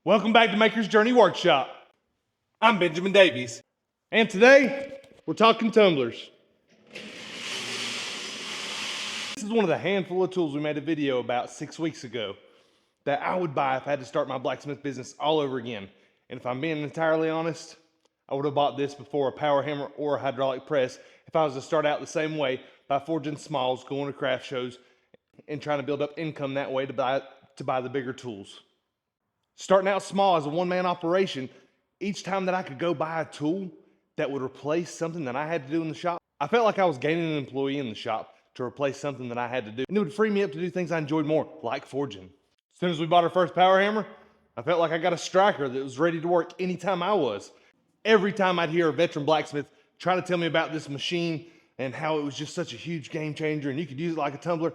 Welcome back to Maker's Journey Workshop. I'm Benjamin Davies, and today we're talking tumblers. This is one of the handful of tools we made a video about 6 weeks ago that I would buy if I had to start my blacksmith business all over again. And if I'm being entirely honest, I would have bought this before a power hammer or a hydraulic press if I was to start out the same way by forging smalls, going to craft shows, and trying to build up income that way to buy the bigger tools. Starting out small as a one-man operation, each time that I could go buy a tool that would replace something that I had to do in the shop, I felt like I was gaining an employee in the shop to replace something that I had to do. And it would free me up to do things I enjoyed more, like forging. As soon as we bought our first power hammer, I felt like I got a striker that was ready to work anytime I was. Every time I'd hear a veteran blacksmith try to tell me about this machine and how it was just such a huge game changer and you could use it like a tumbler,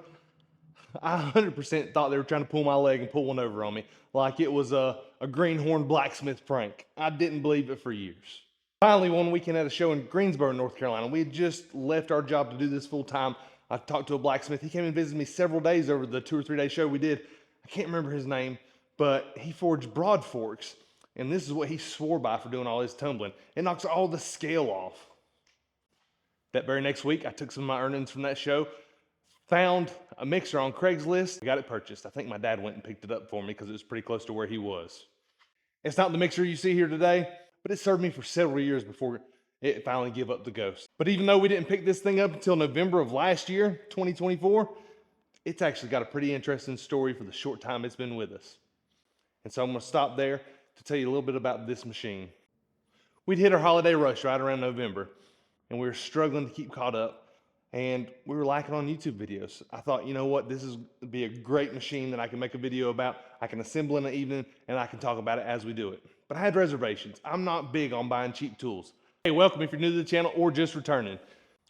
I 100% thought they were trying to pull my leg and pull one over on me, like it was a greenhorn blacksmith prank. I didn't believe it for years. Finally, one weekend at a show in Greensboro, North Carolina, we had just left our job to do this full time. I talked to a blacksmith. He came and visited me several days over the 2 or 3 day show we did. I can't remember his name, but he forged broad forks, and this is what he swore by for doing all his tumbling. It knocks all the scale off. That very next week, I took some of my earnings from that show, found a mixer on Craigslist, got it purchased. I think my dad went and picked it up for me because it was pretty close to where he was. It's not the mixer you see here today, but it served me for several years before it finally gave up the ghost. But even though we didn't pick this thing up until November of last year, 2024, it's actually got a pretty interesting story for the short time it's been with us. And so I'm gonna stop there to tell you a little bit about this machine. We'd hit our holiday rush right around November, and we were struggling to keep caught up. And we were lacking on YouTube videos. I thought, you know what, this is be a great machine that I can make a video about. I can assemble in the evening and I can talk about it as we do it. But I had reservations. I'm not big on buying cheap tools. Hey, welcome if you're new to the channel or just returning.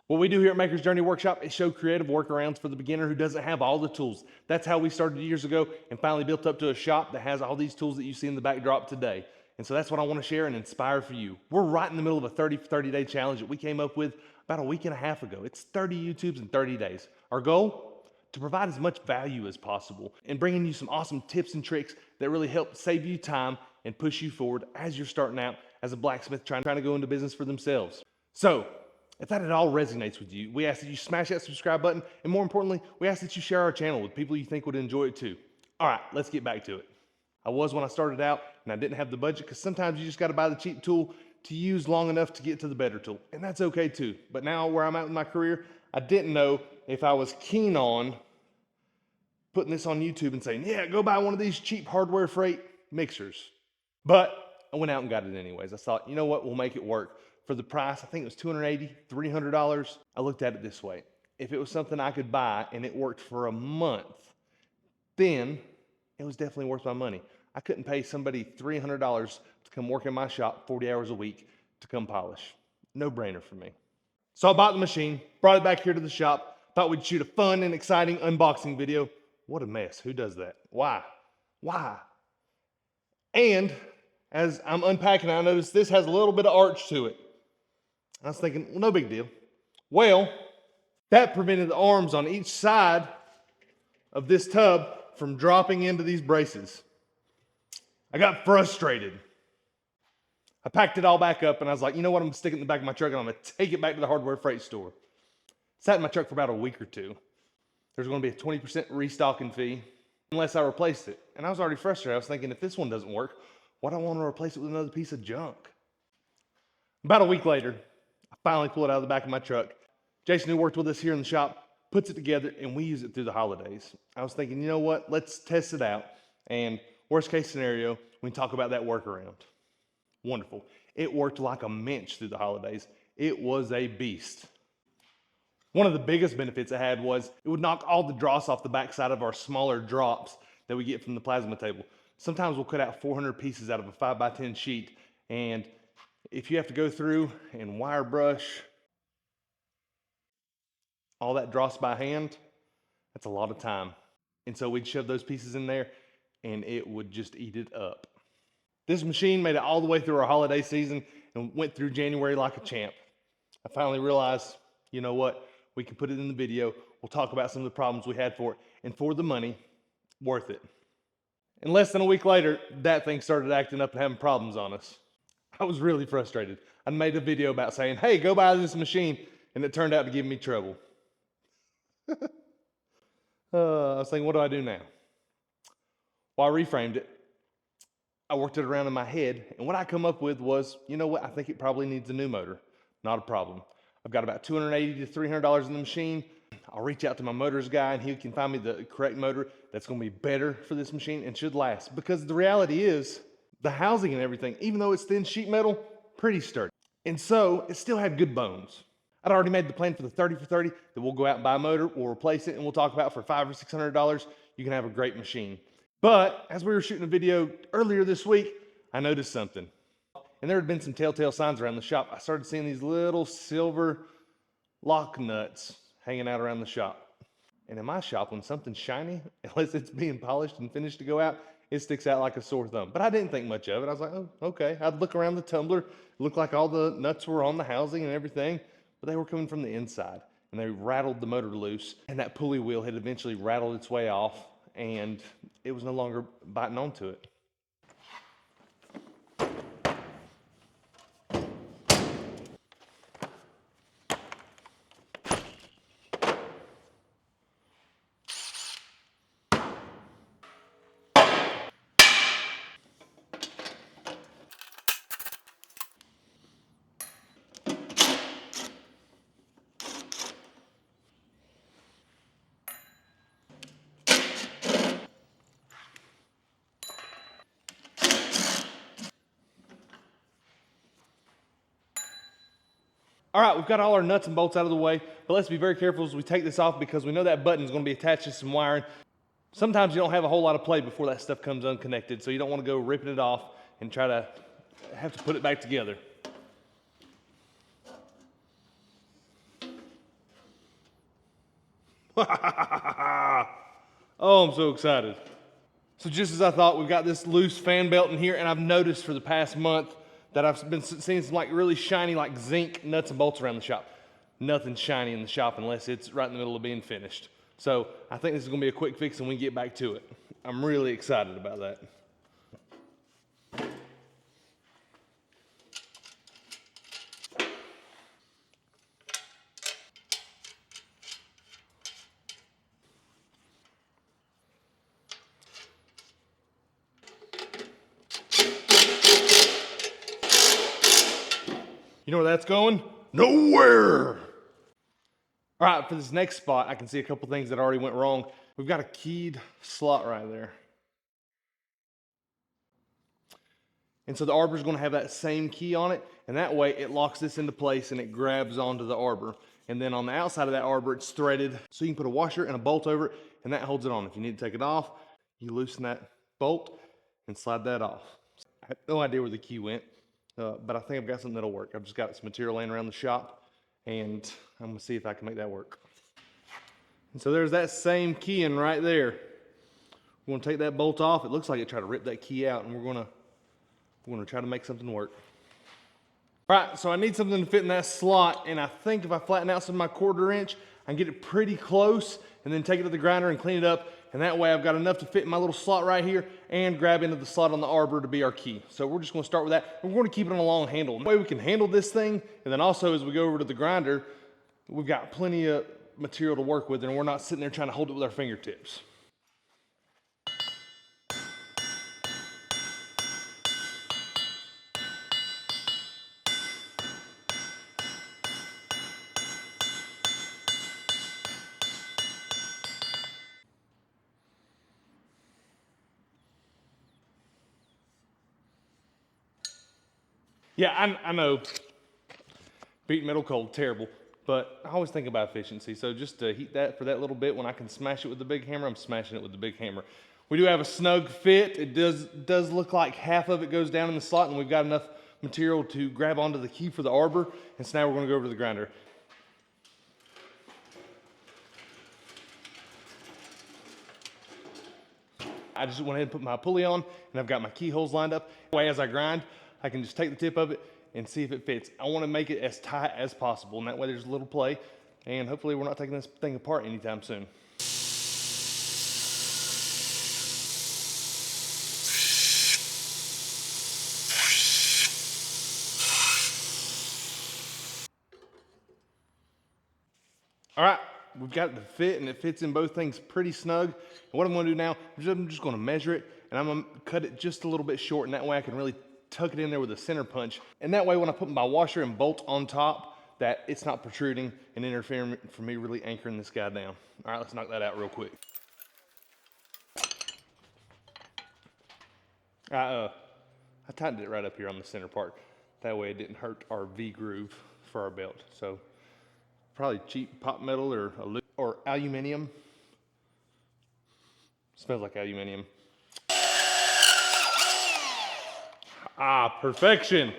What we do here at Maker's Journey Workshop is show creative workarounds for the beginner who doesn't have all the tools. That's how we started years ago and finally built up to a shop that has all these tools that you see in the backdrop today. And so that's what I want to share and inspire for you. We're right in the middle of a 30 for 30 day challenge that we came up with about a week and a half ago. It's 30 YouTubes in 30 days. Our goal? To provide as much value as possible and bringing you some awesome tips and tricks that really help save you time and push you forward as you're starting out as a blacksmith trying to go into business for themselves. So, if that at all resonates with you, we ask that you smash that subscribe button, and more importantly, we ask that you share our channel with people you think would enjoy it too. All right, let's get back to it. I was when I started out, and I didn't have the budget because sometimes you just got to buy the cheap tool to use long enough to get to the better tool, and that's okay too. But now where I'm at in my career, I didn't know if I was keen on putting this on YouTube and saying, yeah, go buy one of these cheap hardware freight mixers. But I went out and got it anyways. I thought, you know what, we'll make it work. For the price, I think it was $280, $300. I looked at it this way. If it was something I could buy and it worked for a month, then it was definitely worth my money. I couldn't pay somebody $300 to come work in my shop 40 hours a week to come polish. No brainer for me. So I bought the machine, brought it back here to the shop, thought we'd shoot a fun and exciting unboxing video. What a mess. Who does that? Why? And as I'm unpacking, I noticed this has a little bit of arch to it. I was thinking, well, no big deal. Well, that prevented the arms on each side of this tub from dropping into these braces. I got frustrated. I packed it all back up and I was like, you know what, I'm gonna stick it in the back of my truck and I'm gonna take it back to the hardware freight store. Sat in my truck for about a week or two. There's gonna be a 20% restocking fee unless I replaced it. And I was already frustrated. I was thinking, if this one doesn't work, why do I want to replace it with another piece of junk? About a week later, I finally pull it out of the back of my truck. Jason, who worked with us here in the shop, puts it together and we use it through the holidays. I was thinking, you know what, let's test it out. And worst case scenario, we can talk about that workaround. Wonderful. It worked like a minch through the holidays. It was a beast. One of the biggest benefits it had was it would knock all the dross off the backside of our smaller drops that we get from the plasma table. Sometimes we'll cut out 400 pieces out of a 5x10 sheet, and if you have to go through and wire brush all that dross by hand, that's a lot of time. And so we'd shove those pieces in there and it would just eat it up. This machine made it all the way through our holiday season and went through January like a champ. I finally realized, you know what, we can put it in the video. We'll talk about some of the problems we had for it, and for the money, worth it. And less than a week later, that thing started acting up and having problems on us. I was really frustrated. I made a video about saying, hey, go buy this machine, and it turned out to give me trouble. I was thinking, what do I do now? Well, I reframed it. I worked it around in my head, and what I come up with was, you know what, I think it probably needs a new motor. Not a problem. I've got about $280 to $300 in the machine. I'll reach out to my motors guy, and he can find me the correct motor that's going to be better for this machine and should last. Because the reality is, the housing and everything, even though it's thin sheet metal, pretty sturdy. And so, it still had good bones. I'd already made the plan for the 30 for 30 that we'll go out and buy a motor, we'll replace it, and we'll talk about for $500 or $600, you can have a great machine. But as we were shooting a video earlier this week, I noticed something. And there had been some telltale signs around the shop. I started seeing these little silver lock nuts hanging out around the shop. And in my shop, when something's shiny, unless it's being polished and finished to go out, it sticks out like a sore thumb. But I didn't think much of it. I was like, oh, okay. I'd look around the tumbler. It looked like all the nuts were on the housing and everything, but they were coming from the inside. And they rattled the motor loose. And that pulley wheel had eventually rattled its way off, and it was no longer biting onto it. All right, we've got all our nuts and bolts out of the way, but let's be very careful as we take this off because we know that button is going to be attached to some wiring. Sometimes you don't have a whole lot of play before that stuff comes unconnected, so you don't want to go ripping it off and try to have to put it back together. Oh, I'm so excited. So just as I thought, we've got this loose fan belt in here, and I've noticed for the past month that I've been seeing some like really shiny like zinc nuts and bolts around the shop. Nothing shiny in the shop unless it's right in the middle of being finished. So I think this is gonna be a quick fix and we can get back to it. I'm really excited about that. You know where that's going? Nowhere! All right, for this next spot, I can see a couple things that already went wrong. We've got a keyed slot right there. And so the arbor is going to have that same key on it, and that way it locks this into place and it grabs onto the arbor. And then on the outside of that arbor, it's threaded, so you can put a washer and a bolt over it, and that holds it on. If you need to take it off, you loosen that bolt and slide that off. I have no idea where the key went, but I think I've got something that'll work. I've just got some material laying around the shop, and I'm going to see if I can make that work. And so there's that same key in right there. We're going to take that bolt off. It looks like it tried to rip that key out, and we're going to try to make something work. All right, so I need something to fit in that slot, and I think if I flatten out some of my 1/4 inch, I can get it pretty close and then take it to the grinder and clean it up, and that way I've got enough to fit in my little slot right here and grab into the slot on the arbor to be our key. So we're just gonna start with that. We're gonna keep it on a long handle. The way we can handle this thing, and then also as we go over to the grinder, we've got plenty of material to work with, and we're not sitting there trying to hold it with our fingertips. Yeah, I know beating metal cold, terrible, but I always think about efficiency. So just to heat that for that little bit, when I can smash it with the big hammer, I'm smashing it with the big hammer. We do have a snug fit. It does look like half of it goes down in the slot, and we've got enough material to grab onto the key for the arbor. And so now we're gonna go over to the grinder. I just went ahead and put my pulley on, and I've got my keyholes lined up. That way, as I grind, I can just take the tip of it and see if it fits. I want to make it as tight as possible, and that way there's a little play, and hopefully we're not taking this thing apart anytime soon. All right, we've got it to fit, and it fits in both things pretty snug. And what I'm gonna do now is I'm just gonna measure it, and I'm gonna cut it just a little bit short, and that way I can really tuck it in there with a center punch. And that way when I put my washer and bolt on top, that it's not protruding and interfering from me really anchoring this guy down. All right, let's knock that out real quick. I tightened it right up here on the center part. That way it didn't hurt our V groove for our belt. So probably cheap pot metal or aluminum. Smells like aluminum. Ah, perfection.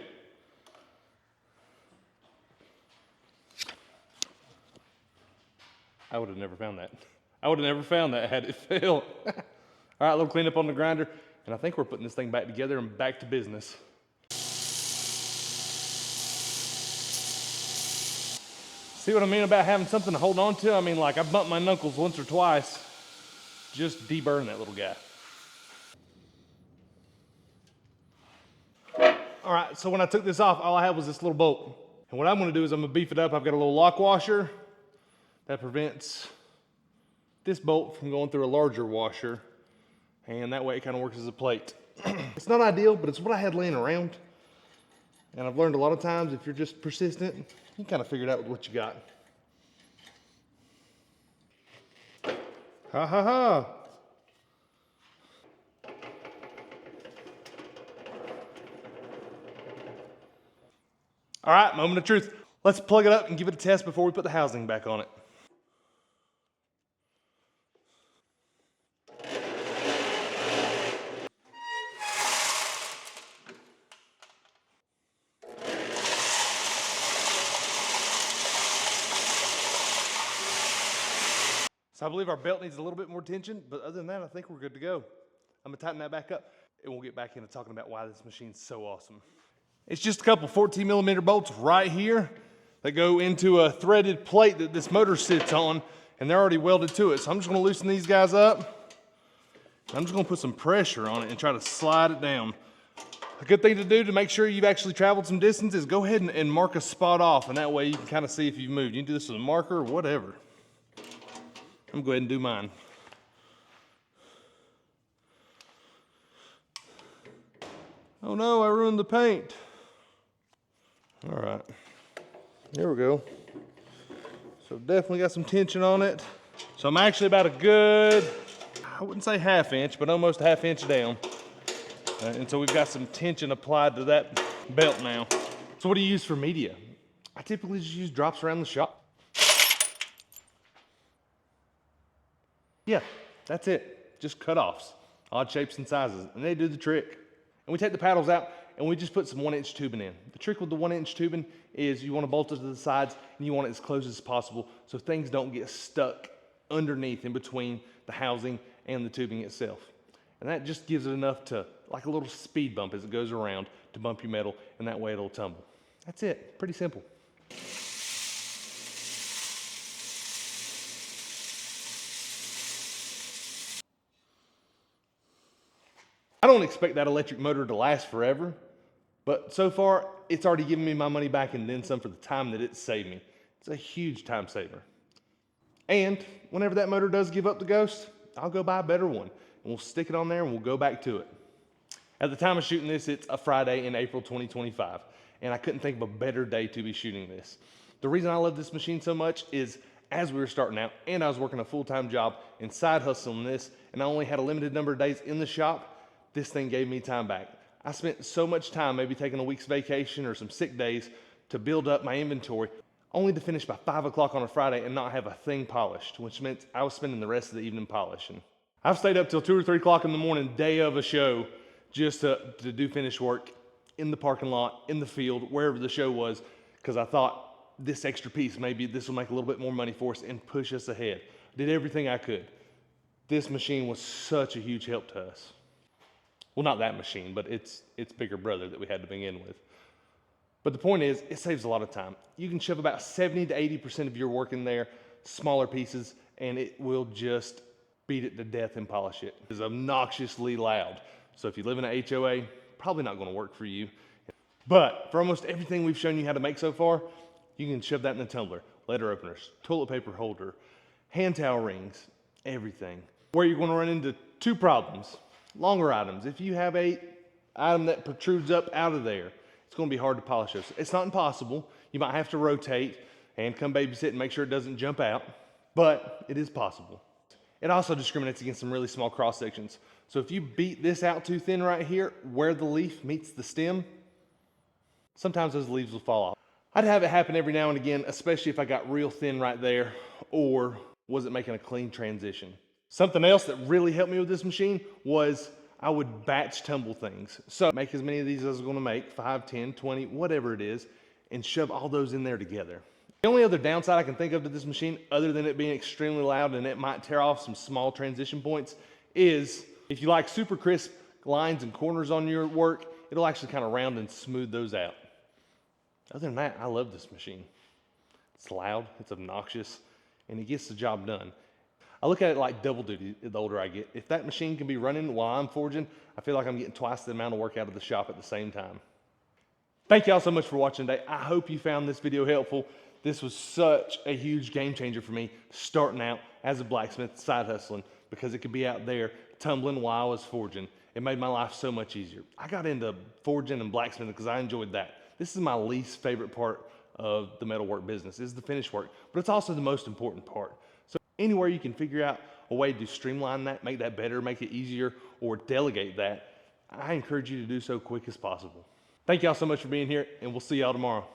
I would have never found that. I would have never found that had it failed. All right, a little cleanup on the grinder, and I think we're putting this thing back together and back to business. See what I mean about having something to hold on to? I mean, like, I bumped my knuckles once or twice. Just deburn that little guy. All right, so when I took this off, all I had was this little bolt. And what I'm gonna do is I'm gonna beef it up. I've got a little lock washer that prevents this bolt from going through a larger washer. And that way it kind of works as a plate. It's not ideal, but it's what I had laying around. And I've learned a lot of times if you're just persistent, you kind of figure it out with what you got. Ha ha ha. All right, moment of truth. Let's plug it up and give it a test before we put the housing back on it. So I believe our belt needs a little bit more tension, but other than that, I think we're good to go. I'm gonna tighten that back up, and we'll get back into talking about why this machine's so awesome. It's just a couple 14 millimeter bolts right here that go into a threaded plate that this motor sits on, and they're already welded to it. So I'm just gonna loosen these guys up. I'm just gonna put some pressure on it and try to slide it down. A good thing to do to make sure you've actually traveled some distance is go ahead and mark a spot off, and that way you can kind of see if you've moved. You can do this with a marker or whatever. I'm gonna go ahead and do mine. Oh no, I ruined the paint. All right, there we go. So definitely got some tension on it. So I'm actually about a good, I wouldn't say half inch, but almost a half inch down. And so we've got some tension applied to that belt now. So what do you use for media? I typically just use drops around the shop. Yeah, that's it. Just cut-offs, odd shapes and sizes, and they do the trick. And we take the paddles out and we just put some 1-inch tubing in. The trick with the 1-inch tubing is you want to bolt it to the sides and you want it as close as possible so things don't get stuck underneath in between the housing and the tubing itself. And that just gives it enough to, like a little speed bump as it goes around, to bump your metal, and that way it'll tumble. That's it, pretty simple. I don't expect that electric motor to last forever, but so far it's already given me my money back and then some for the time that it's saved me. It's a huge time saver. And whenever that motor does give up the ghost, I'll go buy a better one and we'll stick it on there and we'll go back to it. At the time of shooting this, it's a Friday in April 2025, and I couldn't think of a better day to be shooting this. The reason I love this machine so much is as we were starting out and I was working a full-time job and side hustling this, and I only had a limited number of days in the shop, this thing gave me time back. I spent so much time, maybe taking a week's vacation or some sick days, to build up my inventory, only to finish by 5 o'clock on a Friday and not have a thing polished, which meant I was spending the rest of the evening polishing. I've stayed up till 2 or 3 o'clock in the morning, day of a show, just to do finish work in the parking lot, in the field, wherever the show was, because I thought this extra piece, maybe this will make a little bit more money for us and push us ahead. Did everything I could. This machine was such a huge help to us. Well, not that machine, but its bigger brother that we had to begin with. But the point is, it saves a lot of time. You can shove about 70 to 80% of your work in there, smaller pieces, and it will just beat it to death and polish it. It's obnoxiously loud. So if you live in an HOA, probably not gonna work for you. But for almost everything we've shown you how to make so far, you can shove that in the tumbler. letter openers, toilet paper holder, hand towel rings, everything. Where you're going to run into two problems. Longer items. If you have a item that protrudes up out of there, it's going to be hard to polish those. It's not impossible. You might have to rotate and come babysit and make sure it doesn't jump out, but it is possible. It also discriminates against some really small cross sections. So if you beat this out too thin right here, where the leaf meets the stem, sometimes those leaves will fall off. I'd have it happen every now and again, especially if I got real thin right there or wasn't making a clean transition. Something else that really helped me with this machine was I would batch tumble things. So make as many of these as I was going to make, 5, 10, 20, whatever it is, and shove all those in there together. The only other downside I can think of to this machine, other than it being extremely loud and it might tear off some small transition points, is if you like super crisp lines and corners on your work, it'll actually kind of round and smooth those out. Other than that, I love this machine. It's loud, it's obnoxious, and it gets the job done. I look at it like double duty the older I get. If that machine can be running while I'm forging, I feel like I'm getting twice the amount of work out of the shop at the same time. Thank y'all so much for watching today. I hope you found this video helpful. This was such a huge game changer for me starting out as a blacksmith, side hustling, because it could be out there tumbling while I was forging. It made my life so much easier. I got into forging and blacksmithing because I enjoyed that. This is my least favorite part of the metalwork business, is the finish work, but it's also the most important part. So anywhere you can figure out a way to streamline that, make that better, make it easier, or delegate that, I encourage you to do so quick as possible. Thank y'all so much for being here, and we'll see y'all tomorrow.